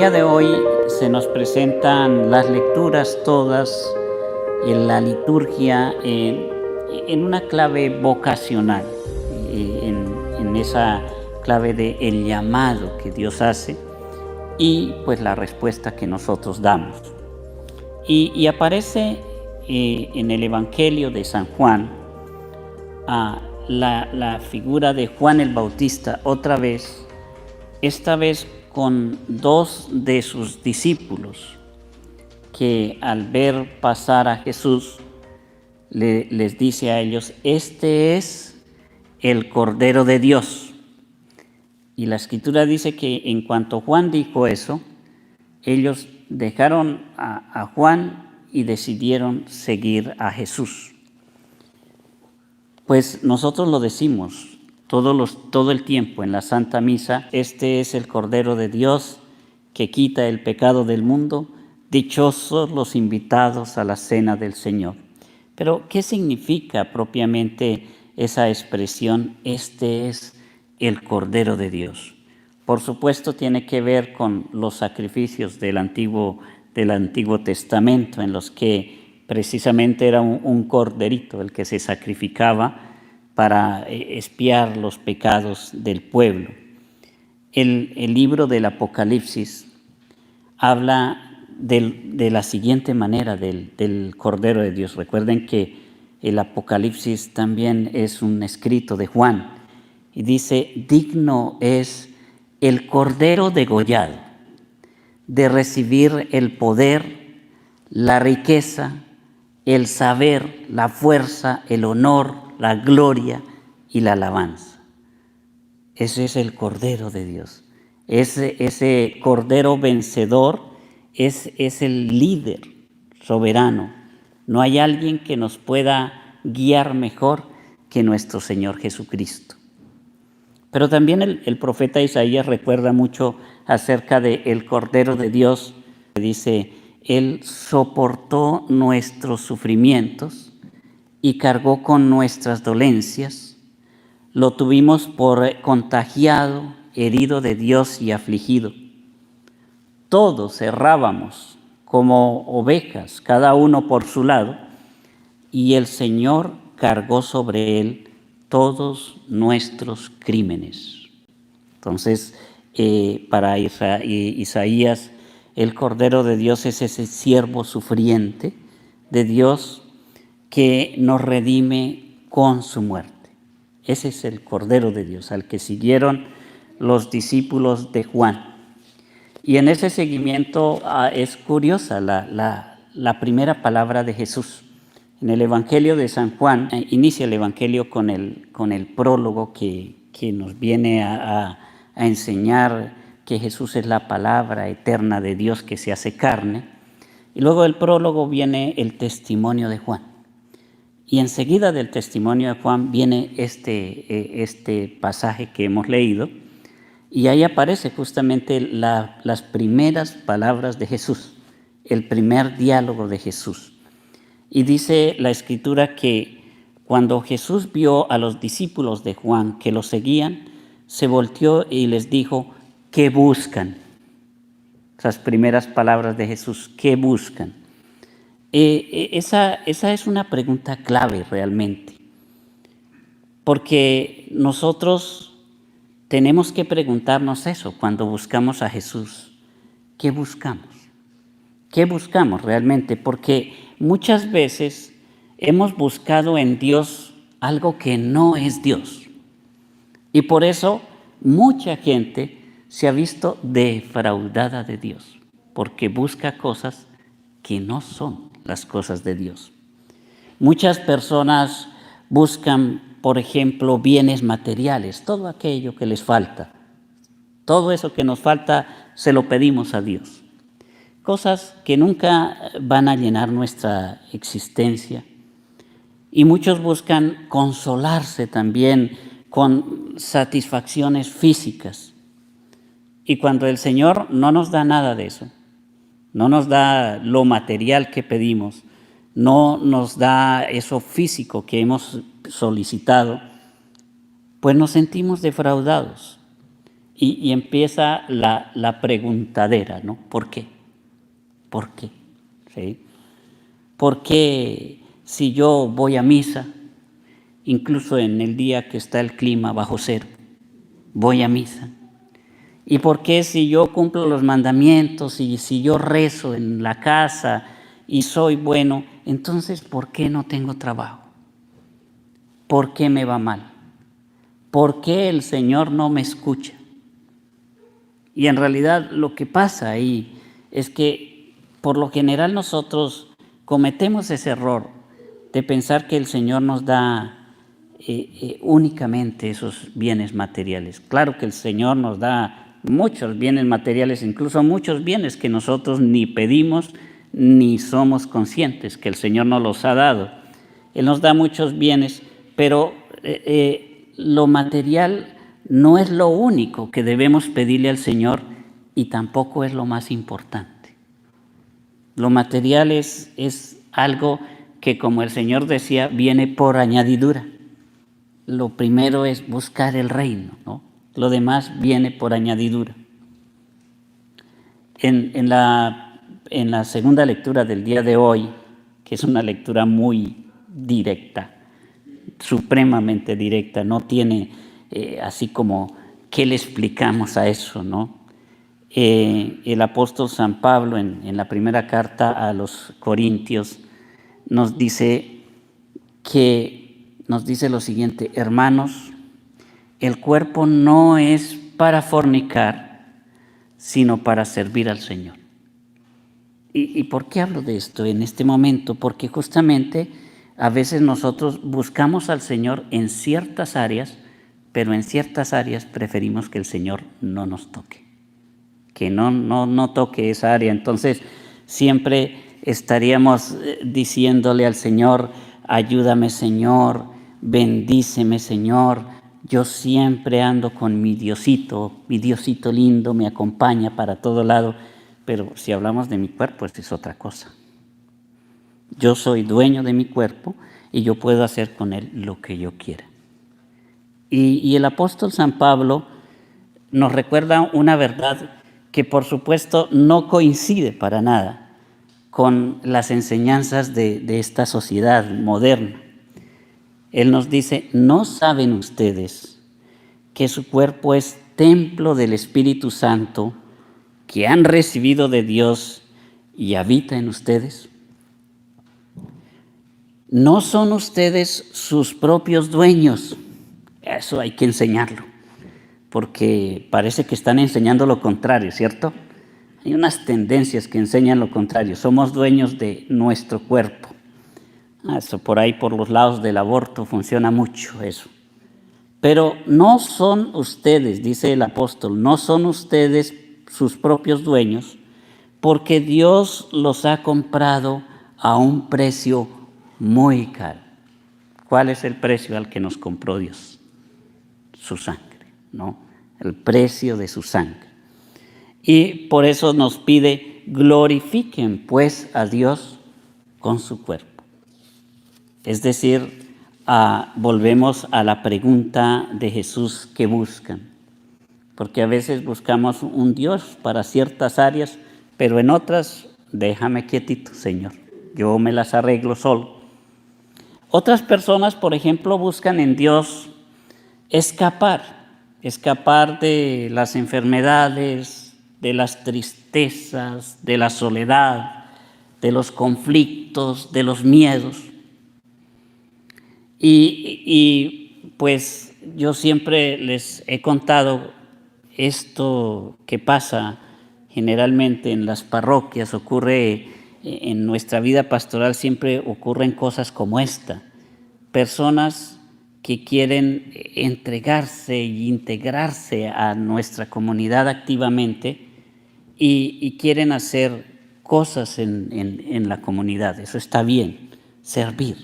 día de hoy se nos presentan las lecturas todas en la liturgia en una clave vocacional, en esa clave de el llamado que Dios hace y pues la respuesta que nosotros damos. Y aparece en el Evangelio de San Juan la figura de Juan el Bautista otra vez, esta vez con dos de sus discípulos, que al ver pasar a Jesús les dice a ellos: este es el Cordero de Dios. Y la Escritura dice que en cuanto Juan dijo eso, ellos dejaron a Juan y decidieron seguir a Jesús. Pues nosotros lo decimos todo el tiempo en la Santa Misa: este es el Cordero de Dios que quita el pecado del mundo, dichosos los invitados a la cena del Señor. Pero, ¿qué significa propiamente esa expresión, este es el Cordero de Dios? Por supuesto tiene que ver con los sacrificios del Antiguo Testamento, en los que precisamente era un corderito el que se sacrificaba para expiar los pecados del pueblo. El libro del Apocalipsis habla de la siguiente manera del Cordero de Dios. Recuerden que el Apocalipsis también es un escrito de Juan y dice: digno es el Cordero degollado de recibir el poder, la riqueza, el saber, la fuerza, el honor, la gloria y la alabanza. Ese es el Cordero de Dios. Ese Cordero vencedor es el líder soberano. No hay alguien que nos pueda guiar mejor que nuestro Señor Jesucristo. Pero también el profeta Isaías recuerda mucho acerca del Cordero de Dios. Dice: Él soportó nuestros sufrimientos y cargó con nuestras dolencias. Lo tuvimos por contagiado, herido de Dios y afligido. Todos errábamos como ovejas, cada uno por su lado, y el Señor cargó sobre él todos nuestros crímenes. Entonces, para Isaías, el Cordero de Dios es ese siervo sufriente de Dios que nos redime con su muerte. Ese es el Cordero de Dios, al que siguieron los discípulos de Juan. Y en ese seguimiento es curiosa la primera palabra de Jesús. En el Evangelio de San Juan, inicia el Evangelio con el prólogo que nos viene a enseñar que Jesús es la palabra eterna de Dios que se hace carne. Y luego del prólogo viene el testimonio de Juan. Y enseguida del testimonio de Juan viene este pasaje que hemos leído, y ahí aparece justamente las primeras palabras de Jesús, el primer diálogo de Jesús. Y dice la Escritura que cuando Jesús vio a los discípulos de Juan que lo seguían, se volteó y les dijo: ¿qué buscan? Esas primeras palabras de Jesús: ¿qué buscan? Esa es una pregunta clave realmente, porque nosotros tenemos que preguntarnos eso cuando buscamos a Jesús. ¿Qué buscamos? ¿Qué buscamos realmente? Porque muchas veces hemos buscado en Dios algo que no es Dios. Y por eso mucha gente se ha visto defraudada de Dios, porque busca cosas que no son las cosas de Dios. Muchas personas buscan, por ejemplo, bienes materiales, todo aquello que les falta. Todo eso que nos falta se lo pedimos a Dios. Cosas que nunca van a llenar nuestra existencia. Y muchos buscan consolarse también con satisfacciones físicas. Y cuando el Señor no nos da nada de eso, no nos da lo material que pedimos, no nos da eso físico que hemos solicitado, pues nos sentimos defraudados. Y empieza la preguntadera, ¿no? ¿Por qué? ¿Por qué? ¿Sí? ¿Por qué si yo voy a misa, incluso en el día que está el clima bajo cero, voy a misa? ¿Y por qué si yo cumplo los mandamientos y si yo rezo en la casa y soy bueno, entonces ¿por qué no tengo trabajo? ¿Por qué me va mal? ¿Por qué el Señor no me escucha? Y en realidad lo que pasa ahí es que por lo general nosotros cometemos ese error de pensar que el Señor nos da únicamente esos bienes materiales. Claro que el Señor nos da muchos bienes materiales, incluso muchos bienes que nosotros ni pedimos ni somos conscientes que el Señor nos los ha dado. Él nos da muchos bienes, pero lo material no es lo único que debemos pedirle al Señor y tampoco es lo más importante. Lo material es algo que, como el Señor decía, viene por añadidura. Lo primero es buscar el reino, ¿no? Lo demás viene por añadidura. En la segunda lectura del día de hoy, que es una lectura muy directa, supremamente directa, no tiene así como qué le explicamos a eso, ¿no? El apóstol San Pablo en la primera carta a los Corintios nos dice lo siguiente: hermanos, el cuerpo no es para fornicar, sino para servir al Señor. ¿Y por qué hablo de esto en este momento? Porque justamente a veces nosotros buscamos al Señor en ciertas áreas, pero en ciertas áreas preferimos que el Señor no nos toque, que no toque esa área. Entonces siempre estaríamos diciéndole al Señor: ayúdame, Señor, bendíceme, Señor, yo siempre ando con mi Diosito lindo me acompaña para todo lado. Pero si hablamos de mi cuerpo, es otra cosa. Yo soy dueño de mi cuerpo y yo puedo hacer con él lo que yo quiera. Y el apóstol San Pablo nos recuerda una verdad que por supuesto no coincide para nada con las enseñanzas de esta sociedad moderna. Él nos dice: ¿no saben ustedes que su cuerpo es templo del Espíritu Santo que han recibido de Dios y habita en ustedes? ¿No son ustedes sus propios dueños? Eso hay que enseñarlo, porque parece que están enseñando lo contrario, ¿cierto? Hay unas tendencias que enseñan lo contrario. Somos dueños de nuestro cuerpo. Eso por ahí, por los lados del aborto, funciona mucho eso. Pero no son ustedes, dice el apóstol, no son ustedes sus propios dueños, porque Dios los ha comprado a un precio muy caro. ¿Cuál es el precio al que nos compró Dios? Su sangre, ¿no? El precio de su sangre. Y por eso nos pide: glorifiquen pues a Dios con su cuerpo. Es decir, volvemos a la pregunta de Jesús: ¿qué buscan? Porque a veces buscamos un Dios para ciertas áreas, pero en otras, déjame quietito, Señor, yo me las arreglo solo. Otras personas, por ejemplo, buscan en Dios escapar de las enfermedades, de las tristezas, de la soledad, de los conflictos, de los miedos. Y pues yo siempre les he contado esto que pasa generalmente en las parroquias, ocurre en nuestra vida pastoral, siempre ocurren cosas como esta. Personas que quieren entregarse e integrarse a nuestra comunidad activamente y quieren hacer cosas en la comunidad. Eso está bien, servir.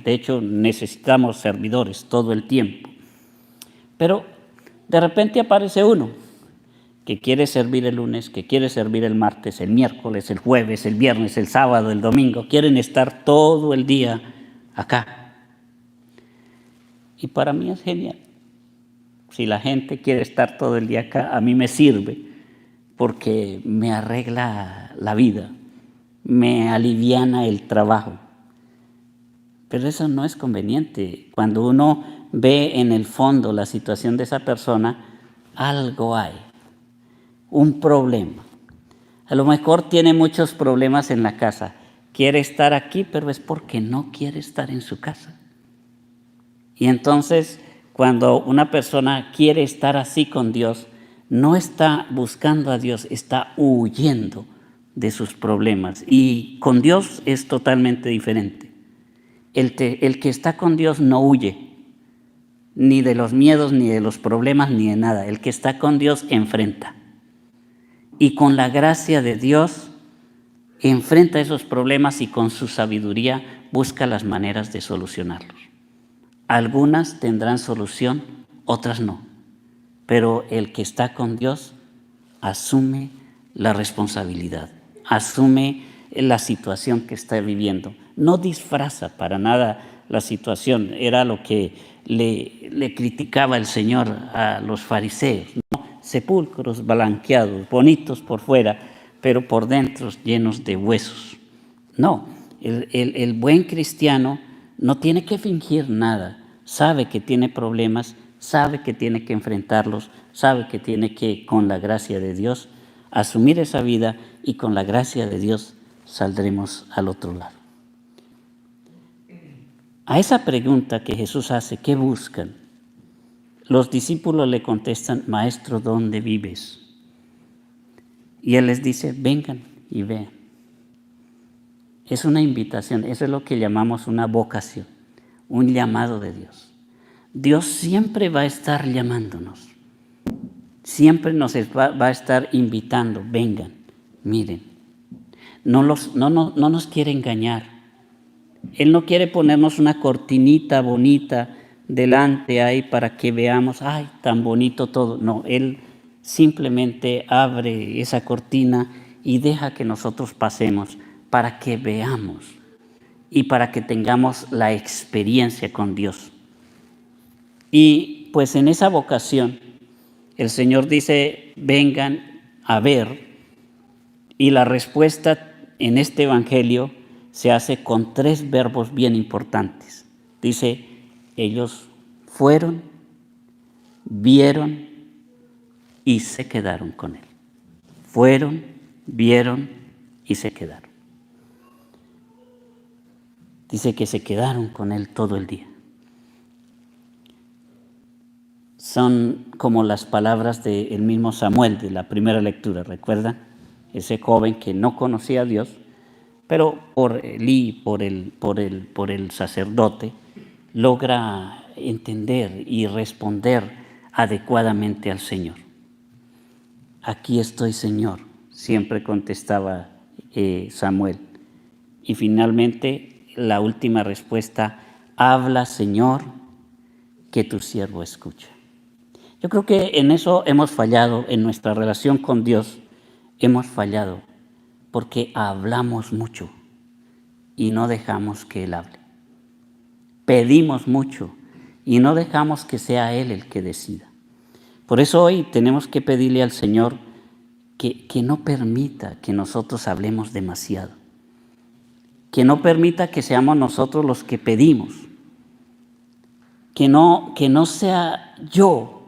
De hecho, necesitamos servidores todo el tiempo. Pero de repente aparece uno que quiere servir el lunes, que quiere servir el martes, el miércoles, el jueves, el viernes, el sábado, el domingo. Quieren estar todo el día acá. Y para mí es genial, Si la gente quiere estar todo el día acá, a mí me sirve porque me arregla la vida, me aliviana el trabajo. Pero eso no es conveniente. Cuando uno ve en el fondo la situación de esa persona, algo hay, un problema. A lo mejor tiene muchos problemas en la casa. Quiere estar aquí, pero es porque no quiere estar en su casa. Y entonces, cuando una persona quiere estar así con Dios, no está buscando a Dios, está huyendo de sus problemas. Y con Dios es totalmente diferente. El que está con Dios no huye, ni de los miedos, ni de los problemas, ni de nada. El que está con Dios enfrenta. Y con la gracia de Dios enfrenta esos problemas y con su sabiduría busca las maneras de solucionarlos. Algunas tendrán solución, otras no. Pero el que está con Dios asume la responsabilidad, asume la situación que está viviendo. No disfraza para nada la situación. Era lo que le criticaba el Señor a los fariseos, ¿no? Sepulcros blanqueados, bonitos por fuera, pero por dentro llenos de huesos. No, el buen cristiano no tiene que fingir nada. Sabe que tiene problemas, sabe que tiene que enfrentarlos, sabe que tiene que, con la gracia de Dios, asumir esa vida y con la gracia de Dios saldremos al otro lado. A esa pregunta que Jesús hace, ¿qué buscan? Los discípulos le contestan, Maestro, ¿dónde vives? Y Él les dice, vengan y vean. Es una invitación, eso es lo que llamamos una vocación, un llamado de Dios. Dios siempre va a estar llamándonos, siempre nos va a estar invitando, vengan, miren. No nos quiere engañar. Él no quiere ponernos una cortinita bonita delante ahí para que veamos, ay, tan bonito todo. No, Él simplemente abre esa cortina y deja que nosotros pasemos para que veamos y para que tengamos la experiencia con Dios. Y pues en esa vocación el Señor dice, vengan a ver, y la respuesta en este evangelio se hace con 3 verbos bien importantes. Dice, ellos fueron, vieron y se quedaron con Él. Fueron, vieron y se quedaron. Dice que se quedaron con Él todo el día. Son como las palabras del mismo Samuel de la primera lectura, ¿recuerdan? Ese joven que no conocía a Dios, pero por Elí, por el sacerdote, logra entender y responder adecuadamente al Señor. Aquí estoy, Señor, siempre contestaba Samuel. Y finalmente la última respuesta, habla, Señor, que tu siervo escucha. Yo creo que en eso hemos fallado, en nuestra relación con Dios hemos fallado, porque hablamos mucho y no dejamos que Él hable. Pedimos mucho y no dejamos que sea Él el que decida. Por eso hoy tenemos que pedirle al Señor que no permita que nosotros hablemos demasiado, que no permita que seamos nosotros los que pedimos, que no sea yo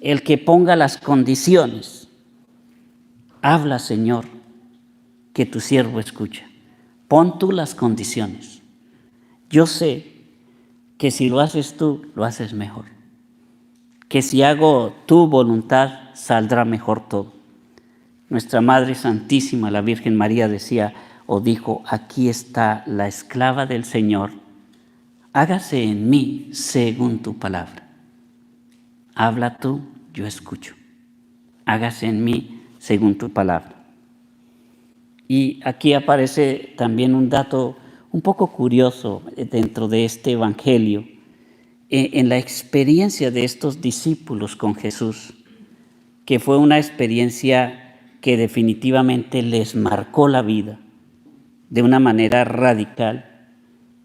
el que ponga las condiciones. Habla, Señor, que tu siervo escucha. Pon tú las condiciones. Yo sé que si lo haces tú, lo haces mejor. Que si hago tu voluntad, saldrá mejor todo. Nuestra Madre Santísima, la Virgen María, decía o dijo, aquí está la esclava del Señor, hágase en mí según tu palabra. Habla tú, yo escucho. Hágase en mí según tu palabra. Y aquí aparece también un dato un poco curioso dentro de este evangelio, en la experiencia de estos discípulos con Jesús, que fue una experiencia que definitivamente les marcó la vida de una manera radical.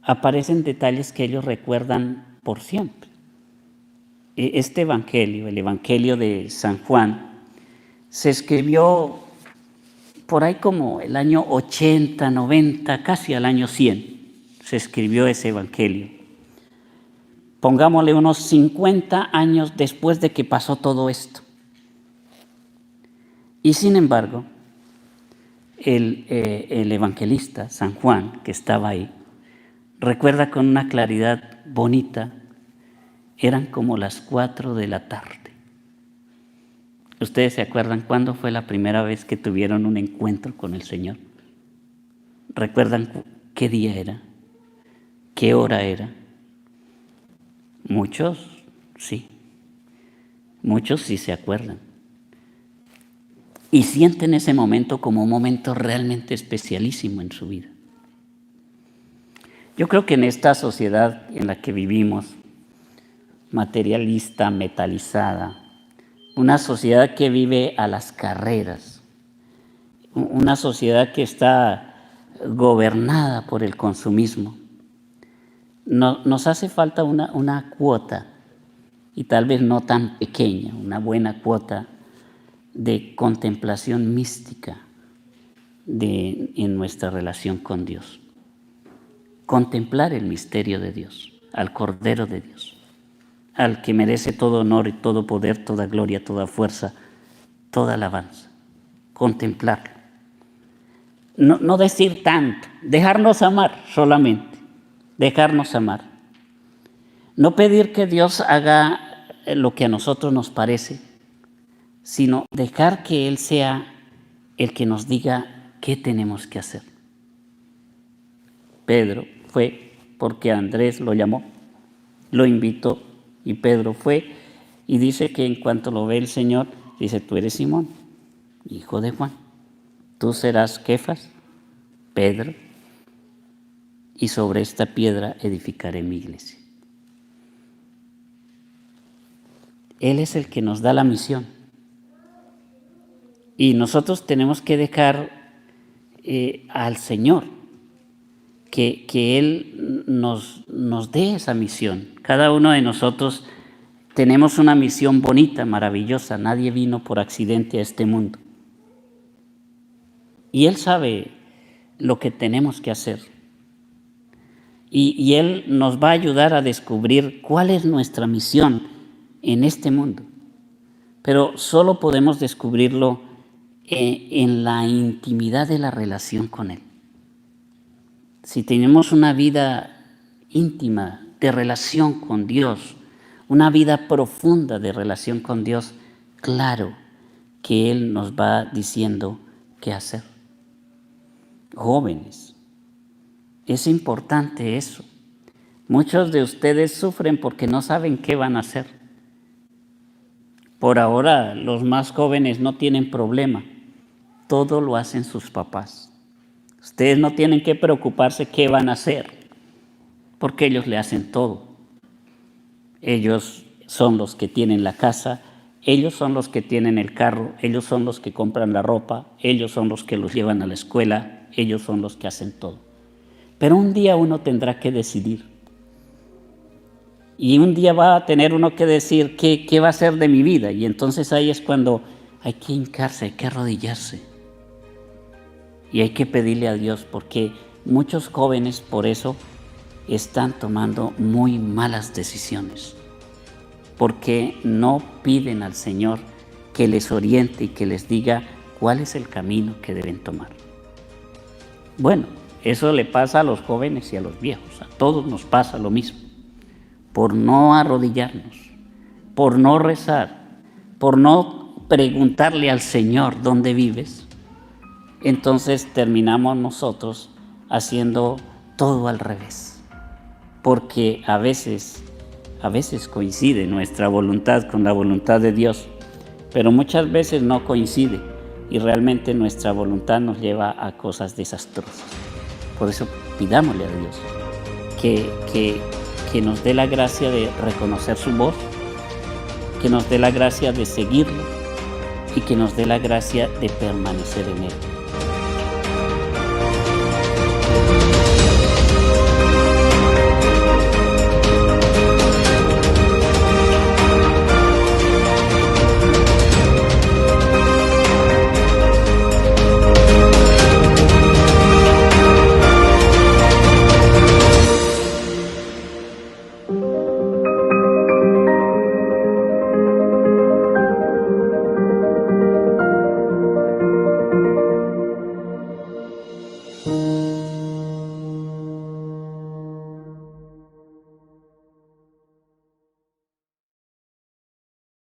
Aparecen detalles que ellos recuerdan por siempre. Este evangelio, el evangelio de San Juan, se escribió por ahí como el año 80, 90, casi al año 100, se escribió ese evangelio. Pongámosle unos 50 años después de que pasó todo esto. Y sin embargo, el evangelista San Juan, que estaba ahí, recuerda con una claridad bonita, eran como las 4 de la tarde. ¿Ustedes se acuerdan cuándo fue la primera vez que tuvieron un encuentro con el Señor? ¿Recuerdan qué día era? ¿Qué hora era? Muchos sí se acuerdan. Y sienten ese momento como un momento realmente especialísimo en su vida. Yo creo que en esta sociedad en la que vivimos, materialista, metalizada, una sociedad que vive a las carreras, una sociedad que está gobernada por el consumismo, nos hace falta una cuota, y tal vez no tan pequeña, una buena cuota de contemplación mística en nuestra relación con Dios. Contemplar el misterio de Dios, al Cordero de Dios, al que merece todo honor y todo poder, toda gloria, toda fuerza, toda alabanza. Contemplarlo. No decir tanto, dejarnos amar solamente, dejarnos amar. No pedir que Dios haga lo que a nosotros nos parece, sino dejar que Él sea el que nos diga qué tenemos que hacer. Pedro fue porque Andrés lo llamó, lo invitó, y Pedro fue, y dice que en cuanto lo ve el Señor, dice: tú eres Simón, hijo de Juan, tú serás Kefas, Pedro, y sobre esta piedra edificaré mi iglesia. Él es el que nos da la misión. Y nosotros tenemos que dejar al Señor que Él nos dé esa misión. Cada uno de nosotros tenemos una misión bonita, maravillosa. Nadie vino por accidente a este mundo. Y Él sabe lo que tenemos que hacer. Y Él nos va a ayudar a descubrir cuál es nuestra misión en este mundo. Pero solo podemos descubrirlo en la intimidad de la relación con Él. Si tenemos una vida íntima de relación con Dios, una vida profunda de relación con Dios, claro que Él nos va diciendo qué hacer. Jóvenes, es importante eso. Muchos de ustedes sufren porque no saben qué van a hacer. Por ahora, los más jóvenes no tienen problema. Todo lo hacen sus papás. Ustedes no tienen que preocuparse qué van a hacer, porque ellos le hacen todo. Ellos son los que tienen la casa, ellos son los que tienen el carro, ellos son los que compran la ropa, ellos son los que los llevan a la escuela, ellos son los que hacen todo. Pero un día uno tendrá que decidir. Y un día va a tener uno que decir qué va a ser de mi vida. Y entonces ahí es cuando hay que hincarse, hay que arrodillarse. Y hay que pedirle a Dios, porque muchos jóvenes por eso están tomando muy malas decisiones. Porque no piden al Señor que les oriente y que les diga cuál es el camino que deben tomar. Bueno, eso le pasa a los jóvenes y a los viejos. A todos nos pasa lo mismo. Por no arrodillarnos, por no rezar, por no preguntarle al Señor dónde vives, entonces terminamos nosotros haciendo todo al revés. Porque a veces coincide nuestra voluntad con la voluntad de Dios, pero muchas veces no coincide y realmente nuestra voluntad nos lleva a cosas desastrosas. Por eso pidámosle a Dios que nos dé la gracia de reconocer su voz, que nos dé la gracia de seguirlo y que nos dé la gracia de permanecer en Él.